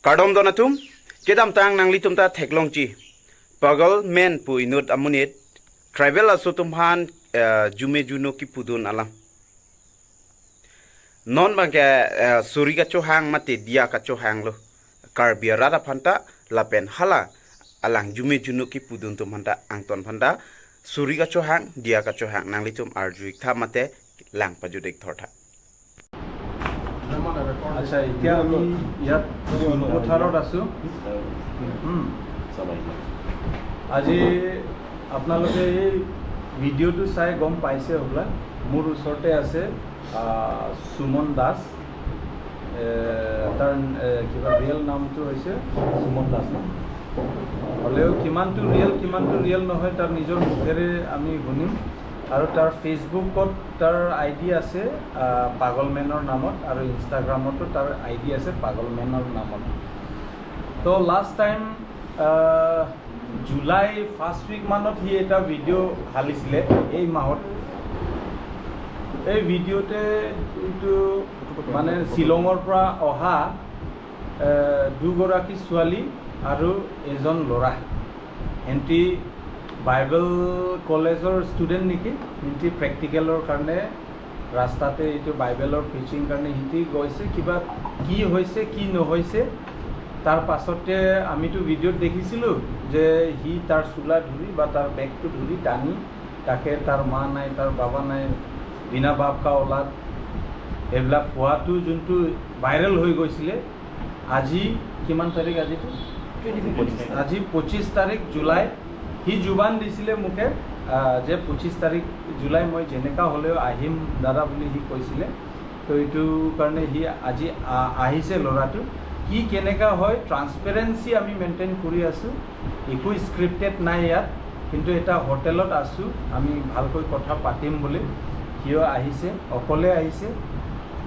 Kardom donatum, kedam tang nang litum ta theklongchi. Pagal men pu inut amunit, tribal asutumhan jume juno ki pudun alam. Non bangke suri ka chohang mate dia ka chohang lo. Karbia rada phanta lapen hala alang jume juno ki pudun tum phanta angton phanta suri ka chohang dia ka chohang nang litum arjuik tha mate lang pajudek thortha. আচ্ছা এতিয়া আমি ইয়াত পথাৰত আছো আজি আপোনালোকে এই ভিডিঅ'টো চাই গম পাইছে হ'বলা মোৰ ওচৰতে আছে সুমন দাস তাৰ কিবা ৰিয়েল নামটো হৈছে সুমন দাস হ'লেও কিমানটো ৰিয়েল নহয় তাৰ নিজৰ মুখেৰে আমি শুনিম আৰু তাৰ ফেচবুকত তাৰ আইডি আছে পাগলমেনৰ নামত আৰু ইনষ্টাগ্ৰামতো তাৰ আইডি আছে পাগলমেনৰ নামত তো last time July first week মানত সি এটা ভিডিঅ' ঢালিছিলে এই মাহত এই ভিডিঅ'তে এইটো মানে শ্বিলঙৰ পৰা অহা দুগৰাকী ছোৱালী আৰু এজন ল'ৰা এণ্টি বাইবেল কলেজৰ ষ্টুডেণ্ট নেকি সিহঁতি প্ৰেক্টিকেলৰ কাৰণে ৰাস্তাতে এইটো বাইবেলৰ প্ৰিচিং কাৰণে সিহঁতি গৈছে কিবা কি হৈছে কি নহৈছে তাৰ পাছতে আমিতো ভিডিঅ'ত দেখিছিলোঁ যে সি তাৰ চোলা ধৰি বা তাৰ বেগটো ধৰি টানি তাকে তাৰ মা নাই তাৰ বাবা নাই বিনা বাপ কা ওলাদ এইবিলাক কোৱাটো যোনটো ভাইৰেল হৈ গৈছিলে আজি কিমান তাৰিখ আজিতো আজি 25 তাৰিখ জুলাই সি জুবান দিছিলে মোকে যে 25 তাৰিখ জুলাই মই যেনেকা হ'লেও আহিম দাদা বুলি সি কৈছিলে তো এইটো কাৰণে সি আজি আহিছে ল'ৰাটো কি কেনেকা হয় ট্ৰান্সপেৰেঞ্চি আমি মেইনটেইন কৰি আছোঁ একো স্ক্ৰিপ্টেড নাই ইয়াত কিন্তু এটা হোটেলত আছোঁ আমি ভালকৈ কথা পাতিম বুলি সিও আহিছে অকলে আহিছে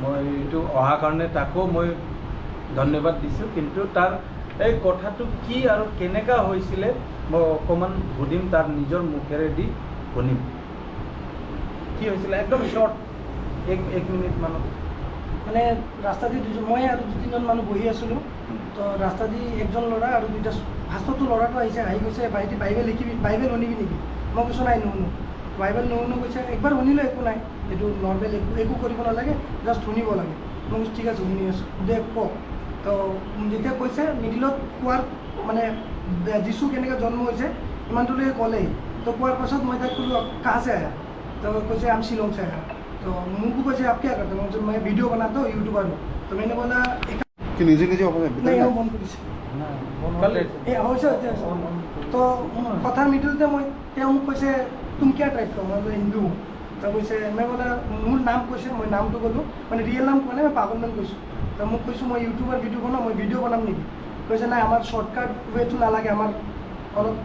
মই এইটো অহাৰ কাৰণে তাকো মই ধন্যবাদ দিছোঁ কিন্তু তাৰ এই কথাটো কি আৰু কেনেকা হৈছিলে মই অকণমান সুধিম তাৰ নিজৰ মুখেৰে দি শুনিম কি হৈছিলে একদম শ্বৰ্ট এক মিনিট মানত মানে ৰাস্তা দি মই আৰু দুজনমান মানুহ বহি আছিলোঁ তো ৰাস্তা দি একজন ল'ৰা আৰু দুটা ফাৰ্ষ্টতো ল'ৰাটো আহিছে আহি কৈছে ভাইটি বাইবেল লিখিবি বাইবেল শুনিবি নেকি মই কৈছোঁ নাই নুশুনো বাইবেল নুশুনো কৈছে একবাৰ শুনিলোঁ একো নাই এইটো নৰ্মেল একো কৰিব নালাগে জাষ্ট শুনিব লাগে মই কৈছোঁ ঠিক আছে শুনি আছোঁ দে কওক তো যেতিয়া কৈছে মিডিলত কোৱাৰ মানে যিশু কেনেকৈ জন্ম হৈছে ইমানটোলৈকে ক'লেই তো কোৱাৰ পাছত মই তাক ক'লোঁ কাহ চে আয়া তো কৈছে আমি শ্বিলং से आया तो मुझको कैसे आप क्या करते हैं मैं वीडियो बनाता हूँ यूट्यूबर हूँ तो मैंने बोला कि निजी नहीं वो बंद करिছে तो কথাৰ মিডিলতে মই তেওঁ মোক কৈছে तुम क्या टाइप का मैं हिंदू हूँ तो কৈছে मैं बोला মোৰ নাম কৈছে মই নামটো ক'লোঁ মানে ৰিয়েল নাম কোৱা নাই মই পাগলমেন কৈছোঁ তো মোক কৈছোঁ মই ইউটিউবৰ ভিডিঅ' বনাওঁ মই ভিডিঅ' বনাম নেকি কৈছে নাই আমাৰ শ্বৰ্টকাট ৱেটো নালাগে আমাৰ অলপ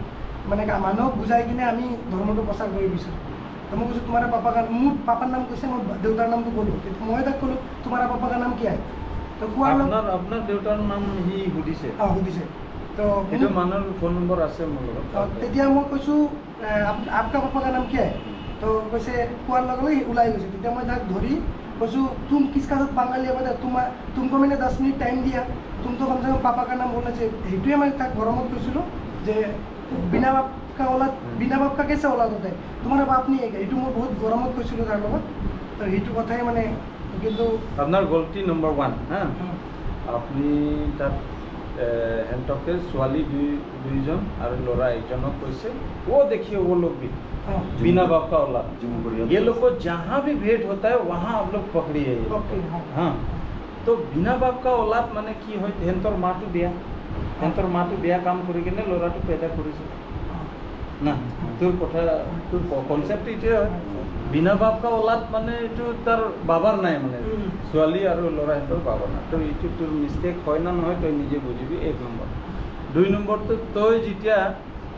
মানে মানুহক বুজাই কিনে আমি ধৰ্মটো প্ৰচাৰ কৰিব বিচাৰোঁ तो मैं पूछा तुम्हारा पापा का मुझ पापा नाम कैसे मैं देवतार नाम तो बोलूँ मैं तक बोलूँ तुम्हारा पापा का नाम क्या है तो আপোনাৰ দেউতাৰ নাম সি সুধিছে সুধিছে तो এইটো মানুহৰ ফোন নম্বৰ আছে মোৰ লগত তেতিয়া মই কৈছোঁ आपका पापा का नाम क्या है तो कैसे কোৱাৰ লগে লগে ওলাই গৈছে তেতিয়া মই তাক ধৰি কৈছোঁ तुम किसका साथ बांगाली है बता तुमको मैंने 10 मिनट टाइम दिया तुम तो कम से कम पापा का नाम बोलना चाहिए সেইটোৱে মই তাক গৰমত কৈছিলোঁ যে बिना बाप का औलाद बिना बाप का कैसे औलाद होता है तुम्हारा बाप नहीं है क्या এইটো মই বহুত গৰমত কৈছিলোঁ তাৰ লগত তো সেইটো কথাই মানে কিন্তু আপোনাৰ গলতি নম্বৰ 1 হা আপুনি তাত হেণ্টকে ছোৱালী দুইজন আৰু ল'ৰা একজনক কৈছে वो देखिए वो लोग भी बिना बाप का औलाद ये लोग को जहाँ भी भेंट होता है वहाँ आप लोग पकड़िए हाँ तो बिना बाप का औलाद মানে কি হয় হেণ্টৰ মাটো বিয়া কাম কৰি কিনে ল'ৰাটো পেদা কৰিছে না তোৰ কথা তোৰ কনচেপ্ট এইটোৱে হয় বিনা বাপ কা औलाद মানে এইটো তাৰ বাবাৰ নাই মানে ছোৱালী আৰু ল'ৰা সিহঁতৰ বাবাৰ নাই তো এইটো তোৰ মিষ্টেক হয় না নহয় তই নিজে বুজিবি 1 নম্বৰ 2 নম্বৰটো তই যেতিয়া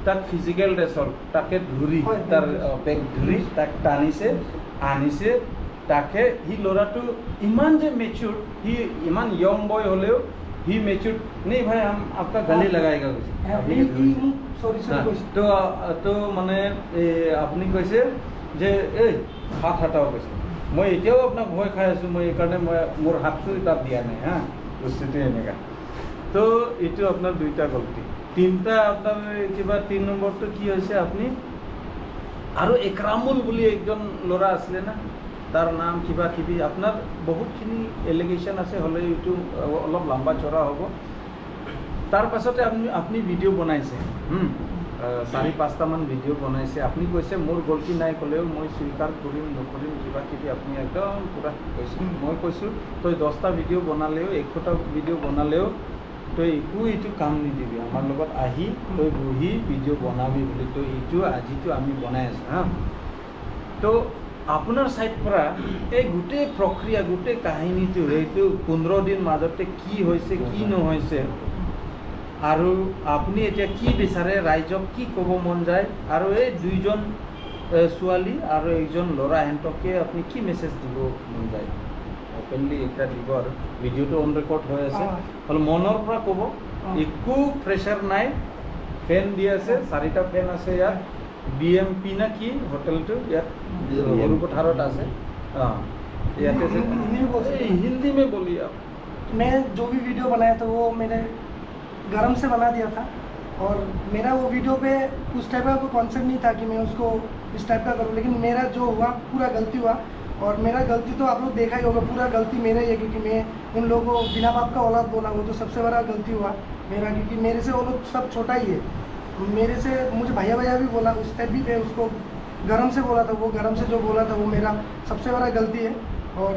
তাক ফিজিকেল ৰেচল্ট তাকে ধৰি তাৰ বেগ ধৰি তাক টানিছে আনিছে তাকে সি ল'ৰাটো ইমান যে মেচিউৰ সি ইমান য়ং বয় হ'লেও ही मेच्योर नहीं भाई हम आपका गले लगाएगा तो মানে আপুনি কৈছে যে এই হাত হাতাও কৈছে মই এতিয়াও আপোনাক ভয় খাই আছোঁ মই এইকাৰণে মই মোৰ হাতটো তাত দিয়া নাই হা বস্তুটো এনেকুৱা তো এইটো আপোনাৰ দুইটা গল্টি তিনিটা আপোনাৰ কিবা 3 নম্বৰটো কি হৈছে আপুনি আৰু একৰামুল বুলি একজন ল'ৰা আছিলে না তাৰ নাম কিবা কিবি আপোনাৰ বহুতখিনি এলিগেশ্যন আছে হ'লে এইটো অলপ লম্বা চড়া হ'ব তাৰ পাছতে আপুনি ভিডিঅ' বনাইছে 4-5টামান ভিডিঅ' বনাইছে আপুনি কৈছে মোৰ গল্টি নাই ক'লেও মই স্বীকাৰ কৰিম নকৰিম কিবা কিবি আপুনি একদম পূৰা কৈছে মই কৈছোঁ তই 10টা ভিডিঅ' বনালেও 100টা ভিডিঅ' বনালেও তই একো এইটো কাম নিদিবি আমাৰ লগত আহি তই বহি ভিডিঅ' বনাবি বুলি তই এইটো আজিতো আমি বনাই আছোঁ হা তো আপোনাৰ ছাইড পৰা এই গোটেই প্ৰক্ৰিয়া গোটেই কাহিনীটো এইটো 15 দিন মাজতে কি হৈছে কি নহৈছে আৰু আপুনি এতিয়া কি বিচাৰে ৰাইজক কি ক'ব মন যায় আৰু এই দুইজন ছোৱালী আৰু একজন ল'ৰা হেঁতকে আপুনি কি মেছেজ দিব মন যায় অপেনলি এটা দিব আৰু ভিডিঅ'টো অন ৰেকৰ্ড হৈ আছে হ'লে মনৰ পৰা ক'ব একো প্ৰেছাৰ নাই ফেন দি আছে 4টা ফেন আছে ইয়াত BMP না কি হোটেলটো ইয়াত নেहरू पठारत আছে हिंदी में बोलिए आप मैं जो भी वीडियो बनाया था वो मेरे गरम से बना दिया था और मेरा वो वीडियो पे उस टाइप का कोई कॉन्सेप्ट नहीं था कि मैं उसको इस टाइप का करूँ लेकिन मेरा जो हुआ पूरा गलती हुआ और मेरा गलती तो आप लोग देखा ही होगा पूरा गलती मेरा ही है क्योंकि मैं उन लोगों को बिना बाप का औलाद बोला वो तो सबसे बड़ा गलती हुआ मेरा क्योंकि मेरे से वो लोग सब छोटा ही है मेरे से मुझे भैया भैया भी बोला उस टाइप भी मैं उसको गरम से बोला था वो गरम से जो बोला था वो मेरा सबसे बड़ा गलती है और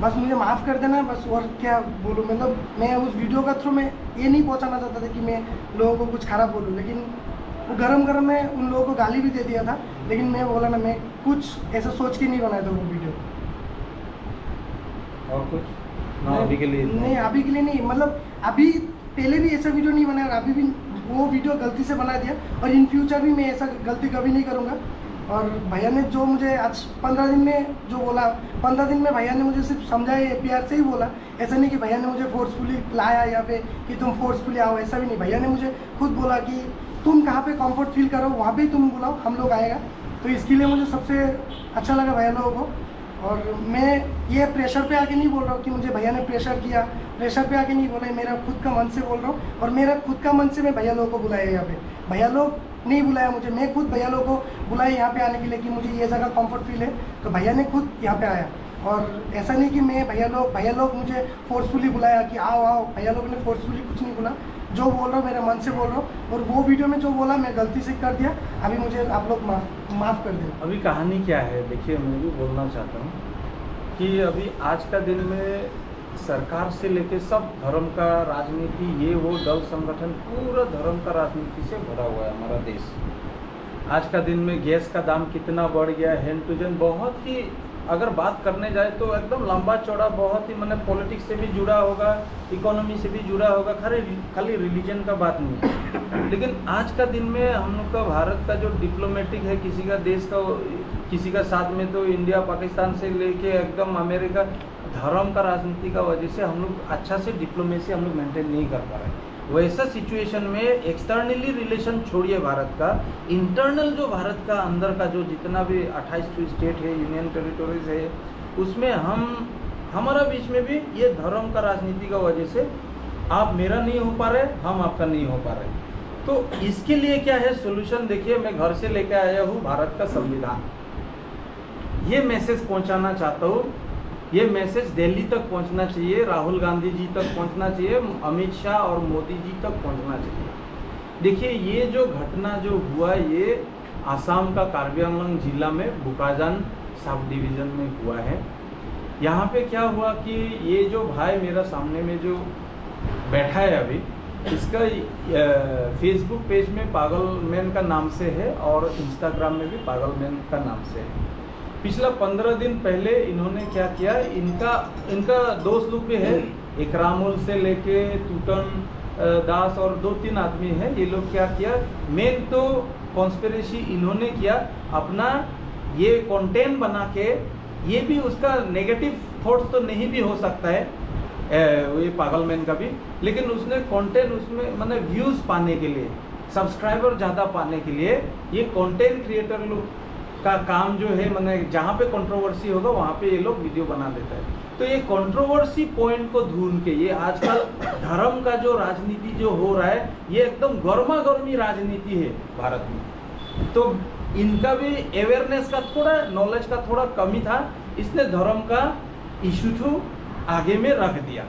बस मुझे माफ़ कर देना बस और क्या बोलूँ मतलब मैं उस वीडियो का थ्रू मैं ये नहीं पहुंचाना चाहता था कि मैं लोगों को कुछ खराब बोलूँ लेकिन वो गरम में उन लोगों को गाली भी दे दिया था लेकिन मैं बोला ना मैं कुछ ऐसा सोच के नहीं बनाया था वो वीडियो और कुछ अभी के लिए नहीं अभी के लिए नहीं मतलब अभी पहले भी ऐसा वीडियो नहीं बनाया और अभी भी वो वीडियो गलती से बना दिया और इन फ्यूचर भी मैं ऐसा गलती कभी नहीं करूँगा और भैया ने जो मुझे आज 15 दिन में जो बोला 15 दिन में भैया ने मुझे सिर्फ समझाया प्यार से ही बोला ऐसा नहीं कि भैया ने मुझे फोर्सफुली लाया यहाँ पे कि तुम फोर्सफुली आओ ऐसा भी नहीं भैया ने मुझे खुद बोला कि तुम कहाँ पे कंफर्ट फील करो वहाँ पे ही तुम बुलाओ हम लोग आएगा तो इसके लिए मुझे सबसे अच्छा लगा भैया लोगों को और मैं ये प्रेशर पे आके नहीं बोल रहा हूँ कि मुझे भैया ने प्रेशर किया प्रेशर पे आके नहीं बोला मेरा खुद का मन से बोल रहा हूँ और मेरा खुद का मन से मैं भैया लोगों को बुलाया यहाँ पे भैया लोग नहीं बुलाया मुझे मैं खुद भैया लोगों को बुलाया यहाँ पे आने के लिए कि मुझे ये जगह कंफर्ट फील है तो भैया ने खुद यहाँ पे आया और ऐसा नहीं कि मैं भैया लोग मुझे फोर्सफुली बुलाया कि आओ आओ भैया लोगों ने फोर्सफुली कुछ नहीं बोला जो बोल रहा हूँ मेरे मन से बोल रहा हूँ और वो वीडियो में जो बोला मैं गलती से कर दिया अभी मुझे आप लोग माफ़ कर दें अभी कहानी क्या है देखिए मैं भी बोलना चाहता हूँ कि अभी आज का दिन में सरकार से लेके सब धर्म का राजनीति ये वो दल संगठन पूरा धर्म का राजनीति से भरा हुआ है हमारा देश आज का दिन में गैस का दाम कितना बढ़ गया हैंड टू जन बहुत ही अगर बात करने जाए तो एकदम लंबा चौड़ा बहुत ही मैंने पॉलिटिक्स से भी जुड़ा होगा इकोनॉमी से भी जुड़ा होगा खाली रिलीजन का बात नहीं लेकिन आज का दिन में हम लोग का भारत का जो डिप्लोमेटिक है किसी का देश का किसी का साथ में तो इंडिया पाकिस्तान से लेके एकदम अमेरिका धर्म का राजनीति का वजह से हम लोग अच्छा से डिप्लोमेसी हम लोग मेंटेन नहीं कर पा रहे वैसा सिचुएशन में एक्सटर्नली रिलेशन छोड़िए भारत का इंटरनल जो भारत का अंदर का जो जितना भी 28 स्टेट है यूनियन टेरिटोरीज है उसमें हमारा बीच में भी ये धर्म का राजनीति का वजह से आप मेरा नहीं हो पा रहे हम आपका नहीं हो पा रहे तो इसके लिए क्या है सोल्यूशन देखिए मैं घर से लेकर आया हूँ भारत का संविधान ये मैसेज पहुँचाना चाहता हूँ ये मैसेज दिल्ली तक पहुंचना चाहिए राहुल गांधी जी तक पहुंचना चाहिए अमित शाह और मोदी जी तक पहुंचना चाहिए देखिए ये जो घटना जो हुआ ये आसाम का कार्बी आंगलोंग जिला में बुकाजान सब डिवीज़न में हुआ है यहाँ पे क्या हुआ कि ये जो भाई मेरा सामने में जो बैठा है अभी इसका फेसबुक पेज में पागल मैन का नाम से है और इंस्टाग्राम में भी पागल मैन का नाम से है पिछला 15 दिन पहले इन्होंने क्या किया इनका दोस्त लोग भी है इकरामुल से लेके टूटन दास और 2-3 आदमी है ये लोग क्या किया मेन तो कॉन्स्पिरेसी इन्होंने किया अपना ये कंटेंट बना के ये भी उसका नेगेटिव थॉट्स तो नहीं भी हो सकता है ये पागलमैन का भी लेकिन उसने कंटेंट उसमें मतलब व्यूज़ पाने के लिए सब्सक्राइबर ज़्यादा पाने के लिए ये कंटेंट क्रिएटर लोग का काम जो है मैंने जहाँ पे कंट्रोवर्सी होगा वहाँ पे ये लोग वीडियो बना देता है तो ये कंट्रोवर्सी पॉइंट को ढूंढ के, ये आजकल धर्म का जो राजनीति जो हो रहा है, ये एकदम गर्मा गर्मी राजनीति है भारत में। तो इनका भी अवेयरनेस का थोड़ा, नॉलेज का थोड़ा कमी था, इसने धर्म का इशू को आगे में रख दिया।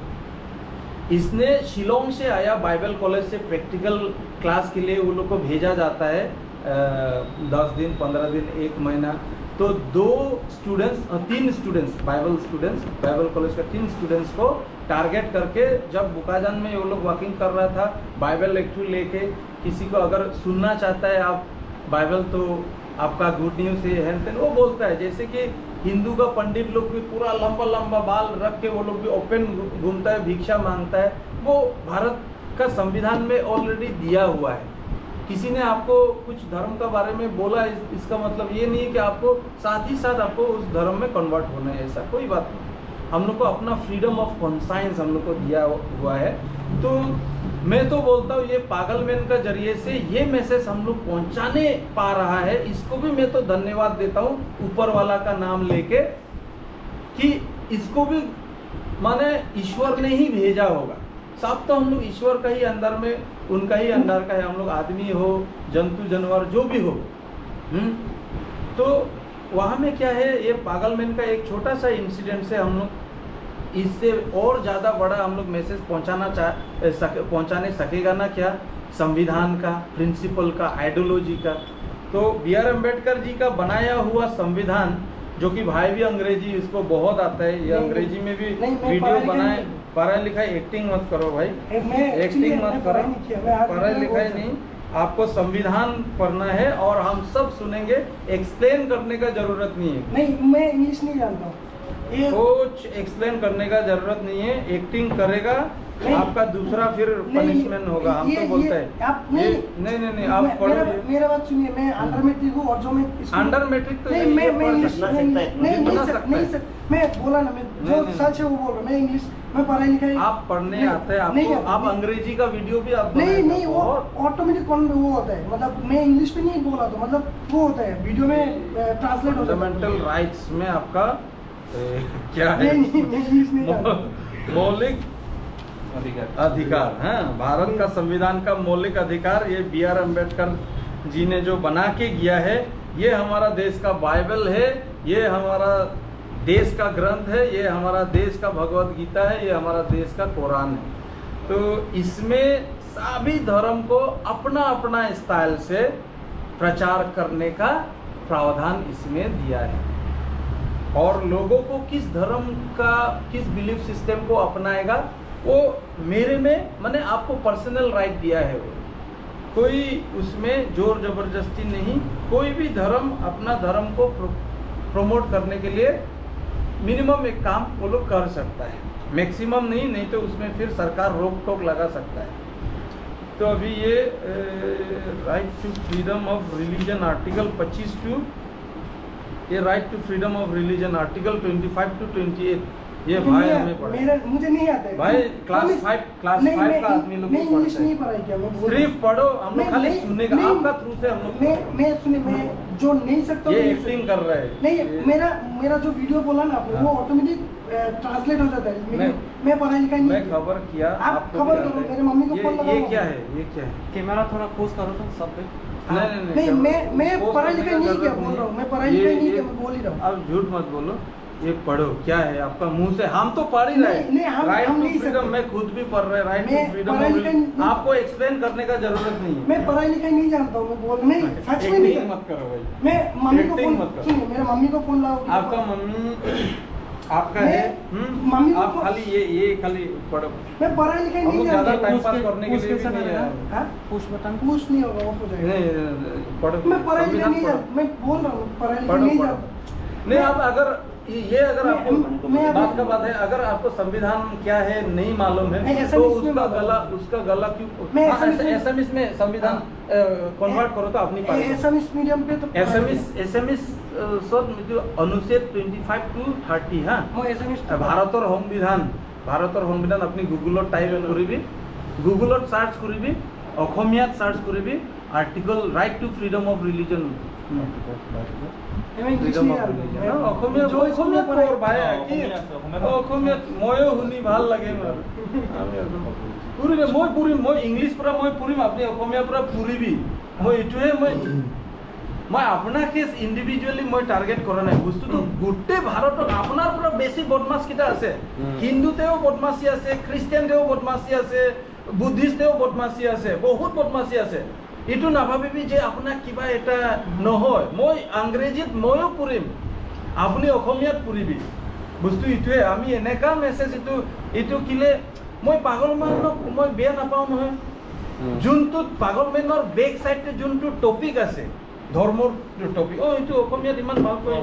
इसने शिलोंग से आया, बाइबल कॉलेज से प्रैक्टिकल क्लास के लिए वो लोग को भेजा जाता है 10 दिन, 15 दिन, 1 महीना। तो 3 स्टूडेंट्स, बाइबल कॉलेज का 3 स्टूडेंट्स को टारगेट करके, जब बुकाजान में वो लोग वॉकिंग कर रहा था, बाइबल लेक्चर लेके, किसी को अगर सुनना चाहता है आप बाइबल तो आपका गुड न्यूज़ है तेन, वो बोलता है। जैसे कि हिंदू का पंडित लोग भी पूरा लंबा लंबा बाल रख के वो लोग भी ओपन घूमता है, भिक्षा मांगता है, वो भारत का संविधान में ऑलरेडी दिया हुआ है। किसी ने आपको कुछ धर्म का बारे में बोला, इसका मतलब ये नहीं है कि आपको साथ ही साथ आपको उस धर्म में कन्वर्ट होना है, ऐसा कोई बात नहीं। हम लोग को अपना फ्रीडम ऑफ कॉन्साइंस हम लोग को दिया हुआ है। तो मैं तो बोलता हूँ ये पागलमैन का जरिए से ये मैसेज हम लोग पहुँचाने पा रहा है, इसको भी मैं तो धन्यवाद देता हूँ ऊपर वाला का नाम लेके, कि इसको भी माने ईश्वर ने ही भेजा होगा। सब तो हम लोग ईश्वर का ही अंदर में, उनका ही अंदर का है, हम लोग आदमी हो, जंतु जानवर जो भी हो। तो वहाँ में क्या है, ये पागलमैन का एक छोटा सा इंसिडेंट से हम लोग इससे और ज़्यादा बड़ा हम लोग मैसेज पहुँचाने सकेगा ना क्या, संविधान का, प्रिंसिपल का, आइडियोलॉजी का। तो B.R. अम्बेडकर जी का बनाया हुआ संविधान, जो कि भाई भी अंग्रेजी इसको बहुत आता है, ये अंग्रेजी में भी वीडियो बनाए। पढ़ाई लिखाई एक्टिंग मत करो भाई, एक्टिंग मत करो, पढ़ाई लिखाई नहीं, आपको संविधान पढ़ना है और हम सब सुनेंगे, एक्सप्लेन करने का जरूरत नहीं है। नहीं, मैं इंग्लिश नहीं जानता हूँ, कुछ एक्सप्लेन करने का जरूरत नहीं है, एक्टिंग करेगा आपका दूसरा फिर पनिशमेंट होगा। हम तो बोलते हैं नहीं आप पढ़ो। मेरा बात सुनिए, मैं अंडर मैट्रिक हूँ, और जो मैं अंडर मैट्रिक तो नहीं सर, मैं बोला ना, मैं जो सच है वो बोल रहा हूँ। मैं इंग्लिश में पढ़ाई लिखाई आप पढ़ने आते हैं आपको, आप अंग्रेजी का वीडियो भी आप नहीं वो ऑटोमेटिक वो होता है, मतलब मैं इंग्लिश में नहीं बोला, तो मतलब वो होता है वीडियो में ट्रांसलेट होता है। फंडामेंटल राइट्स में आपका क्या है, मौलिक अधिकार, हाँ, भारत का संविधान का मौलिक अधिकार, ये B.R. अम्बेडकर जी ने जो बना के गया है, ये हमारा देश का बाइबल है, ये हमारा देश का ग्रंथ है, ये हमारा देश का भगवत गीता है, ये हमारा देश का कुरान है। तो इसमें सभी धर्म को अपना अपना स्टाइल से प्रचार करने का प्रावधान इसमें दिया है, और लोगों को किस धर्म का, किस बिलीफ सिस्टम को अपनाएगा, वो मेरे में मैंने आपको पर्सनल राइट दिया है। वो कोई उसमें जोर जबरदस्ती नहीं, कोई भी धर्म अपना धर्म को प्रमोट करने के लिए मिनिमम एक काम वो लोग कर सकता है, मैक्सिमम नहीं तो उसमें फिर सरकार रोक टोक लगा सकता है। तो अभी ये right to freedom of religion article 25 two, ये right to freedom of religion article 25 to 28, ये भाई हमें पढ़ा, मुझे नहीं आता है भाई, क्लास 5 का आदमी लोग नहीं, इंग्लिश नहीं पढ़ाई क्या, मैं सिर्फ पढ़ो, हम लोग खाली सुनेगा आपका थ्रू से हम लोग। मैं सुनिए, मैं जो नहीं सकता ये एक्टिंग कर रहा है नहीं, मेरा जो वीडियो बोला ना आपने, वो ऑटोमेटिक ट्रांसलेट हो जाता है। मैं पढ़ाई लिखाई नहीं, मैं खबर किया, आप खबर करो, मेरे मम्मी को फोन लगाओ। ये क्या है, ये क्या है, कैमरा थोड़ा पोज करो तो सब पे। नहीं, मैं पढ़ाई लिखाई नहीं किया, बोल रहा हूँ, मैं पढ़ाई लिखाई नहीं किया, मैं बोल ही रहा हूँ। अब झूठ मत बोलो, ये पढ़ो, क्या है आपका मुंह से, हम तो पढ़ ही रहे, राइट टू फ्रीडम, मैं खुद भी पढ़ रहा, राइट टू फ्रीडम, आपको एक्सप्लेन करने का जरूरत नहीं है। मैं पढ़ाई लिखाई नहीं जानता हूँ, मैं बोल नहीं, सच में नहीं, मत करो भाई, मैं मम्मी को फोन, सुनिए, मेरे मम्मी को फोन लगाओ। आपका मम्मी आपका है, मम्मी आप खाली ये खाली पढ़ो, मैं पढ़ाई लिखाई नहीं ज्यादा जानता, टाइम पास करने के लिए भी नहीं है, पुश बटन कुछ नहीं होगा, ऑफ हो जाएगा। नहीं पढ़ो, मैं पढ़ाई लिखाई नहीं जानता, मैं बोल रहा हूँ पढ़ाई लिखाई नहीं जानता। नहीं, आप अगर ये अगर आपको बात का बात है, अगर आपको संविधान क्या है नहीं मालूम है, तो उसका गला क्यों एसएमएस में संविधान कन्वर्ट करो तो अपनी पास एसएमएस मीडियम पे तो एसएमएस सब जो अनुच्छेद 25 to 30, हाँ, भारतर संविधान अपनी गुगलत टाइप करिबी, गुगलत सार्च करिबी, অসমীয়াত সার্চ করিবি, article right to freedom of religion এম ইংলিছ Freedom নেকি of আৰু? religion. অসমীয়া জয় অসমীয়াত স্কুলৰ কৰ ভাই অ, কি অসমীয়া আছে, অসমীয়াত আছে। অসমীয়াত ময়ো শুনি ভাল লাগে মোৰ পুৰিলে মই পুৰিম মই ইংলিছ পৰা মই পুৰিম আপুনি অসমীয়াৰ পৰা পুৰিবি মই এইটোহে মই আপোনাকে ইণ্ডিভিজুৱেলি মই টাৰ্গেট কৰা নাই বস্তুটো গোটেই ভাৰতত আপোনাৰ পৰা বেছি বদমাছকেইটা আছে হিন্দুতেও বদমাছি আছে খ্ৰীষ্টিয়ানতেও বদমাছি আছে বুদ্ধিষ্টেও বদমাছি আছে বহুত বদমাছি আছে এইটো নাভাবিবি যে আপোনাক কিবা এটা নহয় মই আংগ্ৰেজীত ময়ো পুৰিম আপুনি অসমীয়াত পুৰিবি বস্তু এইটোৱে আমি এনেকা মেছেজ এইটো কিলে মই পাগল মানুহক মই বেয়া নাপাওঁ নহয় যোনটোত পাগল মেনৰ বেক চাইডে যোনটো টপিক আছে ধৰ্মৰ টপিক এইটো অসমীয়াত ইমান ভালকৈ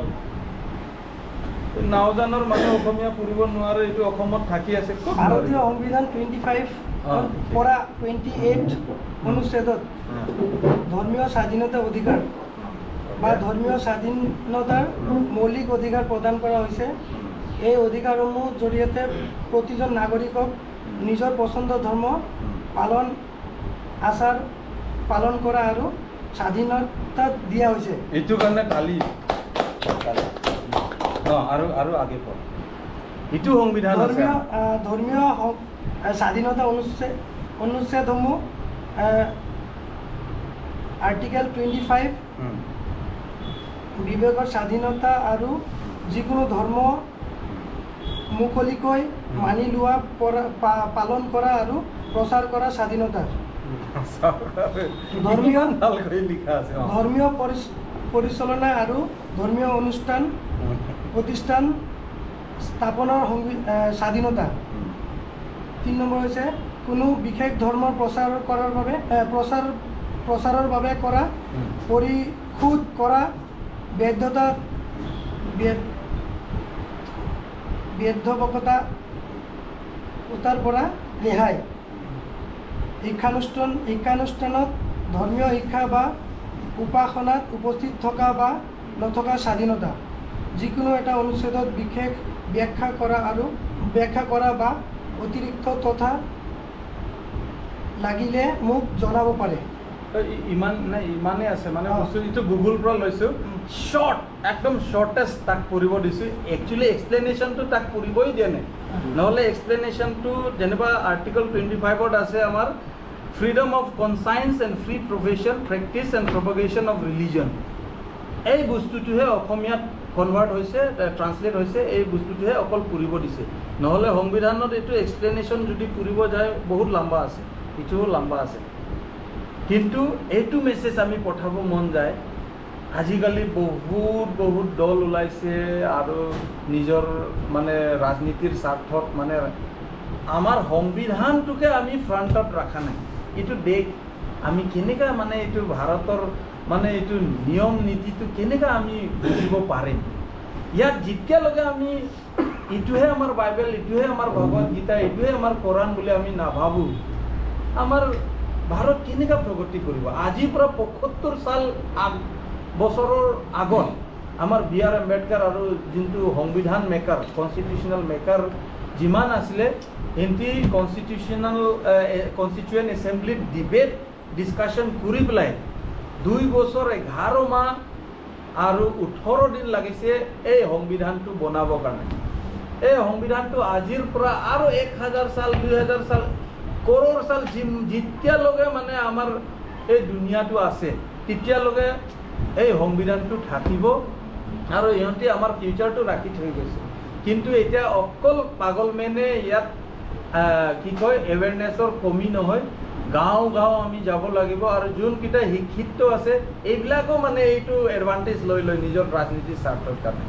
নাওজানৰ মানুহ অসমীয়া পঢ়িব নোৱাৰে এইটো অসমত থাকি আছে ক'ত ভাৰতীয় সংবিধান 25 পৰা 28 অনুচ্ছেদত ধৰ্মীয় স্বাধীনতা অধিকাৰ বা ধৰ্মীয় স্বাধীনতাৰ মৌলিক অধিকাৰ প্ৰদান কৰা হৈছে এই অধিকাৰসমূহৰ জৰিয়তে প্ৰতিজন নাগৰিকক নিজৰ পচন্দৰ ধৰ্ম আচাৰ পালন কৰা আৰু স্বাধীনতা দিয়া হৈছে এইটো কাৰণে কালি আৰু আগে পৰ এইটো সংবিধান আছে ধৰ্মীয় স্বাধীনতা অনুচ্ছেদসমূহ আৰ্টিকেল 25 বিবেকৰ স্বাধীনতা আৰু যিকোনো ধৰ্ম মুকলিকৈ মানি লোৱা পালন কৰা আৰু প্ৰচাৰ কৰা স্বাধীনতা ধৰ্মীয় ভালকৈ লিখা আছে ধৰ্মীয় পৰিচালনা আৰু ধৰ্মীয় প্ৰতিষ্ঠান স্থাপনৰ স্বাধীনতা 3 নম্বৰ হৈছে কোনো বিশেষ ধৰ্মৰ প্ৰচাৰৰ বাবে কৰা পৰিশোধ কৰা বাধ্যবাধকতাৰ পৰা ৰেহাই শিক্ষানুষ্ঠানত ধৰ্মীয় শিক্ষা বা উপাসনাত উপস্থিত থকা বা নথকা স্বাধীনতা যিকোনো এটা অনুচ্ছেদত বিশেষ ব্যাখ্যা কৰা বা অতিৰিক্ত তথা লাগিলে মোক জনাব পাৰে ইমানেই আছে মানে বস্তু এইটো গুগল পৰা লৈছোঁ শ্বৰ্ট একদম শ্বৰ্টেষ্ট তাক পঢ়িব দিছোঁ একচুৱেলি এক্সপ্লেনেশ্যনটো তাক পঢ়িবই দিয়া নাই নহ'লে এক্সপ্লেনেশ্যনটো যেনিবা আৰ্টিকল 25ত আছে আমাৰ freedom of conscience and free profession practice and propagation of religion এই বস্তুটোহে অসমীয়াত কনভাৰ্ট হৈছে ট্ৰান্সলেট হৈছে এই বস্তুটোহে অকল পঢ়িব দিছে নহ'লে সংবিধানত এইটো এক্সপ্লেনেশ্যন যদি পঢ়িব যায় বহুত লম্বা আছে এইটোও লম্বা আছে কিন্তু এইটো মেছেজ আমি পঠাব মন যায় আজিকালি বহুত দল ওলাইছে আৰু নিজৰ মানে ৰাজনীতিৰ স্বাৰ্থত মানে আমাৰ সংবিধানটোকে আমি ফ্ৰণ্টত ৰখা নাই এইটো দেশ আমি কেনেকৈ মানে এইটো ভাৰতৰ মানে এইটো নিয়ম নীতিটো কেনেকৈ আমি বুজিব পাৰিম ইয়াত যেতিয়ালৈকে আমি এইটোহে আমাৰ বাইবেল এইটোহে আমাৰ ভগৱত গীতা এইটোহে আমাৰ কোৰাণ বুলি আমি নাভাবোঁ আমাৰ ভাৰত কেনেকৈ প্ৰগতি কৰিব আজিৰ পৰা ৭৫ বছৰৰ আগত আমাৰ বি.আৰ. আম্বেদকাৰ আৰু যোনটো সংবিধান মেকাৰ কনষ্টিটিউশ্যনেল মেকাৰ যিমান আছিলে এণ্টি কনষ্টিটিউৱেণ্ট এছেম্বলিত ডিবেট ডিছকাশ্যন কৰি পেলাই 2 বছৰ 11 মাহ আৰু 18 দিন লাগিছে এই সংবিধানটো বনাবৰ কাৰণে এই সংবিধানটো আজিৰ পৰা আৰু 1000 সাল 2000 সাল কৰোৰ সাল যেতিয়ালৈকে মানে আমাৰ এই দুনিয়াটো আছে তেতিয়ালৈকে এই সংবিধানটো থাকিব আৰু ইহঁতে আমাৰ ফিউচাৰটো ৰাখি থৈ গৈছে কিন্তু এতিয়া অকল পাগলমেনে ইয়াত কি কয় এৱেৰনেছৰ কমি নহয় গাঁও আমি যাব লাগিব আৰু যোনকেইটা শিক্ষিত আছে এইবিলাকো মানে এইটো এডভান্টেজ লৈ নিজৰ ৰাজনীতিৰ স্বাৰ্থৰ কাৰণে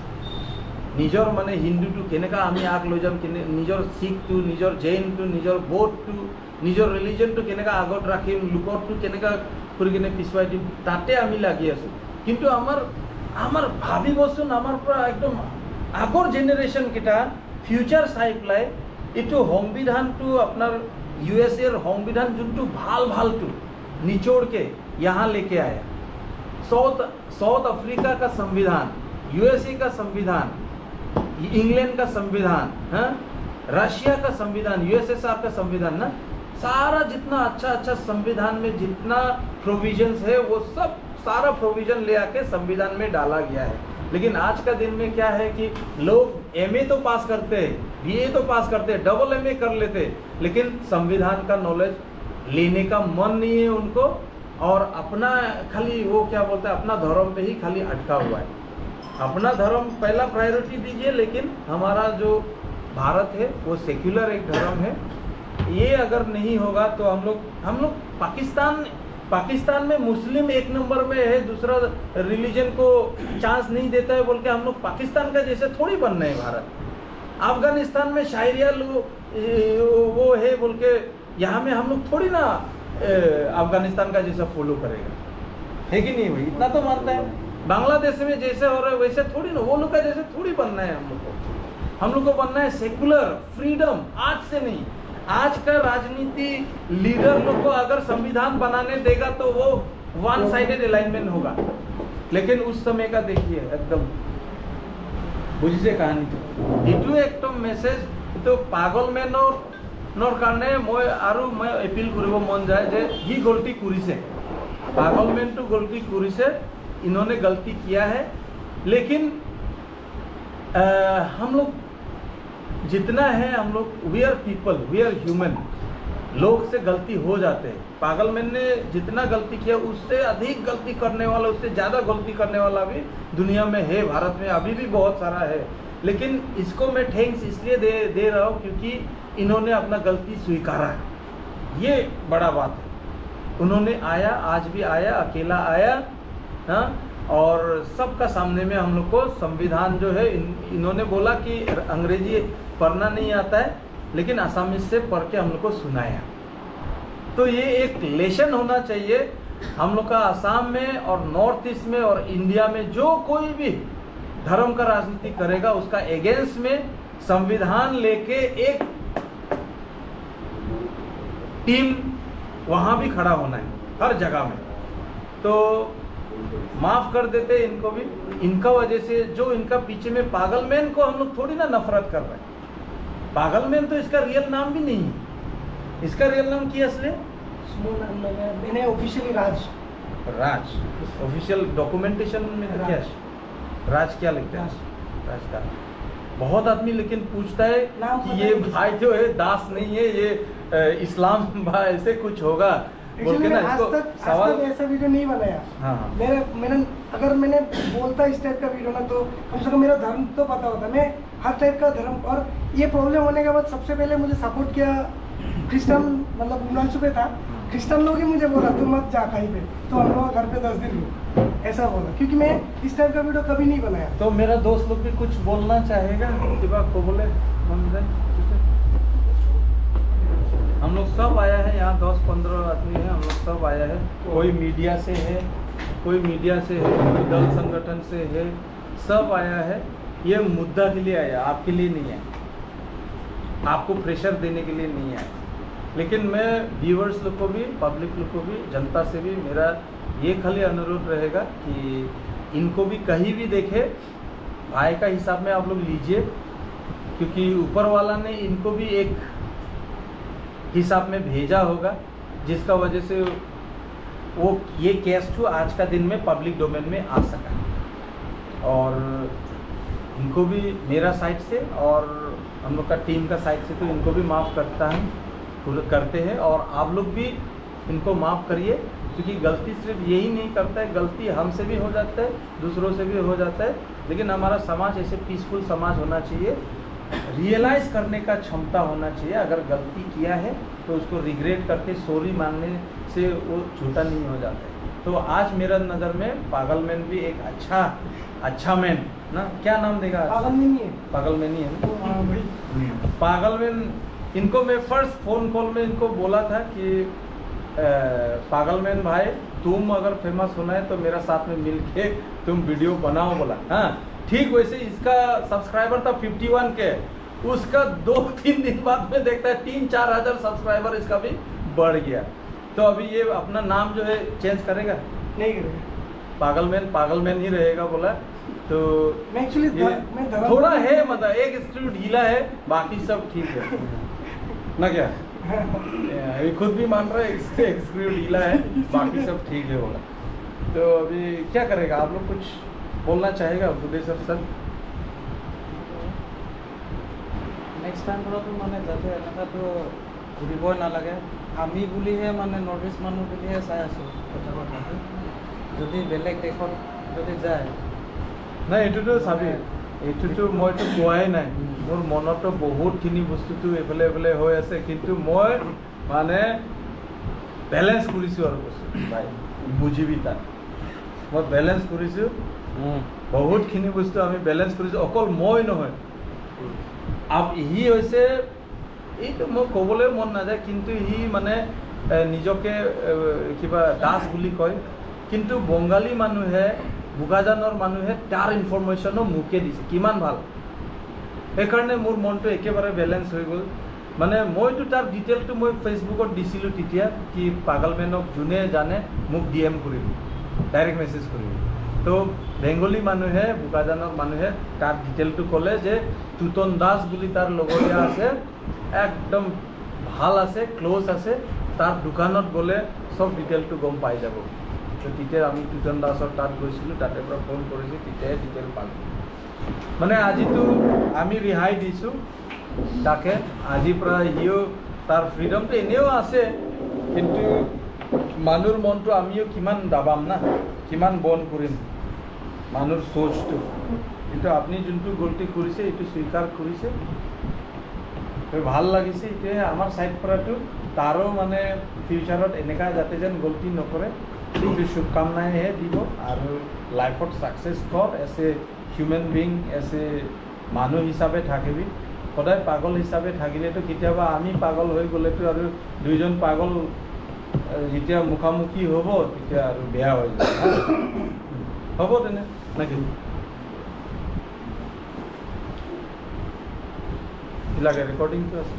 নিজৰ মানে হিন্দুটো কেনেকৈ আমি আগ লৈ যাম নিজৰ শিখটো নিজৰ জৈনটো নিজৰ বৌদ্ধটো নিজৰ ৰিলিজনটো কেনেকৈ আগত ৰাখিম লোকৰটো কেনেকৈ কৰি কিনে পিছুৱাই দিম তাতে আমি লাগি আছোঁ কিন্তু আমাৰ ভাবিবচোন আমাৰ পৰা একদম আগৰ জেনেৰেশ্যনকেইটা ফিউচাৰ চাই পেলাই এইটো সংবিধানটো আপোনাৰ USA সংবিধান যোনটো ভালটো निचोड़ के यहाँ लेके आया साउथ अफ्रीका का संविधान USA का संविधान इंग्लैंड का संविधान रशिया का संविधान USSR का संविधान ना सारा जितना अच्छा अच्छा संविधान में जितना प्रोविजंस है वो सब सारा प्रोविजन ले आके संविधान में डाला गया है। लेकिन आज का दिन में क्या है कि लोग एमए तो पास करते हैं, बीए तो पास करते हैं, डबल एमए कर लेते हैं, लेकिन संविधान का नॉलेज लेने का मन नहीं है उनको, और अपना खाली वो क्या बोलते हैं अपना धर्म पे ही खाली अटका हुआ है। अपना धर्म पहला प्रायोरिटी दीजिए, लेकिन हमारा जो भारत है वो सेक्युलर एक धर्म है। ये अगर नहीं होगा तो हम लोग पाकिस्तान में मुस्लिम एक नंबर में है, दूसरा रिलीजन को चांस नहीं देता है बोल के हम लोग पाकिस्तान का जैसे थोड़ी बनना है भारत। अफगानिस्तान में शायरिया वो है बोल के यहाँ में हम लोग थोड़ी ना अफगानिस्तान का जैसा फॉलो करेगा, है कि नहीं भाई? इतना तो मानता है। बांग्लादेश में जैसे हो रहा है वैसे थोड़ी ना, वो लोग का जैसे थोड़ी बनना है हम लोग को बनना है सेकुलर फ्रीडम। आज से नहीं, आज का राजनीति लीडर लोग को अगर संविधान बनाने देगा तो वो वन साइडेड अलाइनमेंट होगा, लेकिन उस समय का देखिए एकदम बुझे कहानी तो एक मेसेज तो पागल में नर कारणे मैं एपिल करिब मन जाए जे ही गलती करिसे, पागल में तो गलती करिसे, इन्होंने गलती किया है। लेकिन हम लोग जितना है हम लोग we are people, we are human, लोग से गलती हो जाते हैं। पागलमैन ने जितना गलती किया उससे अधिक गलती करने वाला, उससे ज़्यादा गलती करने वाला भी दुनिया में है, भारत में अभी भी बहुत सारा है। लेकिन इसको मैं थैंक्स इसलिए दे रहा हूँ क्योंकि इन्होंने अपना गलती स्वीकारा, ये बड़ा बात है। उन्होंने आया, आज भी आया, अकेला आया, हाँ, और सबका सामने में हम लोग को संविधान जो है इन्होंने बोला कि अंग्रेजी पढ़ना नहीं आता है, लेकिन आसामी से पढ़ के हम लोग को सुनाया। तो ये एक लेसन होना चाहिए हम लोग का। आसाम में और नॉर्थ ईस्ट में और इंडिया में जो कोई भी धर्म का राजनीति करेगा उसका एगेंस्ट में संविधान लेके एक टीम वहाँ भी खड़ा होना है हर जगह में। तो माफ कर देते इनको भी, इनका वजह से जो इनका पीछे में पागलमैन को हम लोग थोड़ी ना नफरत कर रहे हैं। पागलमैन तो इसका रियल नाम भी नहीं है। इसका रियल नाम क्या असले? मैंने ऑफिशियली राज ऑफिशियल डॉक्यूमेंटेशन में तो क्या राज क्या लिखते हैं? राज का बहुत आदमी लेकिन पूछता है कि ये भाई जो है दास नहीं है, ये इस्लाम भाई ऐसे कुछ होगा बोल के ना। आज तक ऐसा वीडियो नहीं बनाया। हाँ। मैंने बोलता इस टाइप का वीडियो ना तो कम से कम मेरा धर्म तो पता होता। मैं हर टाइप का धर्म, और ये प्रॉब्लम होने के बाद सबसे पहले मुझे सपोर्ट किया क्रिश्चियन, मतलब उमरानसू पे था, क्रिश्चियन लोग ही मुझे बोला तू मत जा कहीं पे, तो हम लोग घर पे 10 दिन रुक, ऐसा बोला, क्योंकि मैं इस टाइप का वीडियो कभी नहीं बनाया। तो मेरा दोस्त लोग भी कुछ बोलना चाहेगा, दिमाग को बोले हम लोग सब आया है यहाँ, 10-15 आदमी है, हम लोग सब आया है। कोई मीडिया से है, कोई दल संगठन से है, सब आया है। ये मुद्दा के लिए आया, आपके लिए नहीं है, आपको प्रेशर देने के लिए नहीं आया। लेकिन मैं व्यूअर्स लोग को भी, पब्लिक लोग को भी, जनता से भी मेरा ये खाली अनुरोध रहेगा कि इनको भी कहीं भी देखे भाई का हिसाब में आप लोग लीजिए, क्योंकि ऊपर वाला ने इनको भी एक हिसाब में भेजा होगा, जिसका वजह से वो ये केस टू आज का दिन में पब्लिक डोमेन में आ सका। और इनको भी मेरा साइड से और हम लोग का टीम का साइड से तो इनको भी माफ़ करते हैं, और आप लोग भी इनको माफ़ करिए, क्योंकि गलती सिर्फ यही नहीं करता है, गलती हमसे भी हो जाता है, दूसरों से भी हो जाता है। लेकिन हमारा समाज ऐसे पीसफुल समाज होना चाहिए, रियलाइज़ करने का क्षमता होना चाहिए। अगर गलती किया है तो उसको रिग्रेट करके सॉरी मांगने से वो झूठा नहीं हो जाता है। तो आज मेरा नज़र में पागलमैन भी एक अच्छा मैन ना, क्या नाम देगा? पागलमैन ही है ना। पागलमैन, इनको मैं फर्स्ट फ़ोन कॉल में इनको बोला था कि पागलमैन भाई तुम अगर फेमस होना है तो मेरा साथ में मिल के तुम वीडियो बनाओ, बोला। हाँ ठीक, वैसे इसका सब्सक्राइबर था 51 के, उसका 2-3 दिन बाद में देखता है 3-4 हज़ार सब्सक्राइबर इसका भी बढ़ गया। तो अभी ये अपना नाम जो है चेंज करेगा? नहीं करेगा, पागलमैन ही रहेगा बोला। तो एक्चुअली थोड़ा है, मतलब एक स्क्रिप्ट ढीला है, बाकी सब ठीक है ना क्या? अभी खुद भी मान रहा है एक्सक्रीव ढीला है, बाकी सब ठीक है होगा। तो अभी क्या करेगा, आप लोग कुछ बोलना चाहेगा उपदेशक सर? নেক্সট টাইম পৰাটো মানে যাতে এনেকুৱাটো ঘূৰিবই নালাগে। আমি বুলিহে মানে নৰ্থ ইষ্ট মানুহ বুলিহে চাই আছোঁ কথাটো। যদি বেলেগ দেশত যদি যায় নাই এইটোতো চাবি, এইটোতো মইতো কোৱাই নাই, মোৰ মনতো বহুতখিনি বস্তুটো এইফালে এইফালে হৈ আছে, কিন্তু মই মানে বেলেঞ্চ কৰিছোঁ আৰু বস্তুটো ভাই, বুজিবি তাত মই বেলেঞ্চ কৰিছোঁ, বহুতখিনি বস্তু আমি বেলেঞ্চ কৰিছোঁ, অকল মই নহয়। সি হৈছে, এইটো মই ক'বলৈ মন নাযায়, কিন্তু সি মানে নিজকে কিবা দাস বুলি কয়, কিন্তু বঙালী মানুহে বোকাজানৰ মানুহে তাৰ ইনফৰমেশ্যনো মোকে দিছে, কিমান ভাল। সেইকাৰণে মোৰ মনটো একেবাৰে বেলেঞ্চ হৈ গ'ল। মানে মইতো তাৰ ডিটেইলটো মই ফেচবুকত দিছিলোঁ তেতিয়া, কি পাগলমেনক যোনে জানে মোক DM কৰিব, ডাইৰেক্ট মেছেজ কৰিব। তো বেংগলী মানুহে বোকাজানৰ মানুহে তাৰ ডিটেইলটো ক'লে যে টুটন দাস বুলি তাৰ লগৰীয়া আছে, একদম ভাল আছে, ক্ল'জ আছে, তাৰ দোকানত গ'লে চব ডিটেইলটো গম পাই যাব। তো তেতিয়া আমি টুটন দাসৰ তাত গৈছিলোঁ, তাতে পৰা ফোন কৰিছোঁ, তেতিয়াই ডিটেইল পালোঁ। মানে আজিতো আমি ৰেহাই দিছোঁ তাকে, আজিৰ পৰা সিও তাৰ ফ্ৰীডমটো এনেও আছে, কিন্তু মানুহৰ মনটো আমিও কিমান দাবাম না, কিমান বন্ধ কৰিম মানুহৰ সোচটো। কিন্তু আপুনি যোনটো গলতি কৰিছে এইটো স্বীকাৰ কৰিছে, ভাল লাগিছে। এতিয়া আমাৰ ছাইড পৰাটো তাৰো মানে ফিউচাৰত এনেকুৱা যাতে যেন গলতি নকৰে, এইটো শুভকামনাইহে দিব। আৰু লাইফত ছাকচেছ কৰ, as a human being, as a মানুহ হিচাপে থাকিবি। সদায় পাগল হিচাপে থাকিলেতো কেতিয়াবা আমি পাগল হৈ গ'লেতো আৰু দুইজন পাগল যেতিয়া মুখামুখি হ'ব তেতিয়া আৰু বেয়া হৈ যাব। হ'ব তেনে নেকি? এইবিলাকে ৰেকৰ্ডিংটো আছে।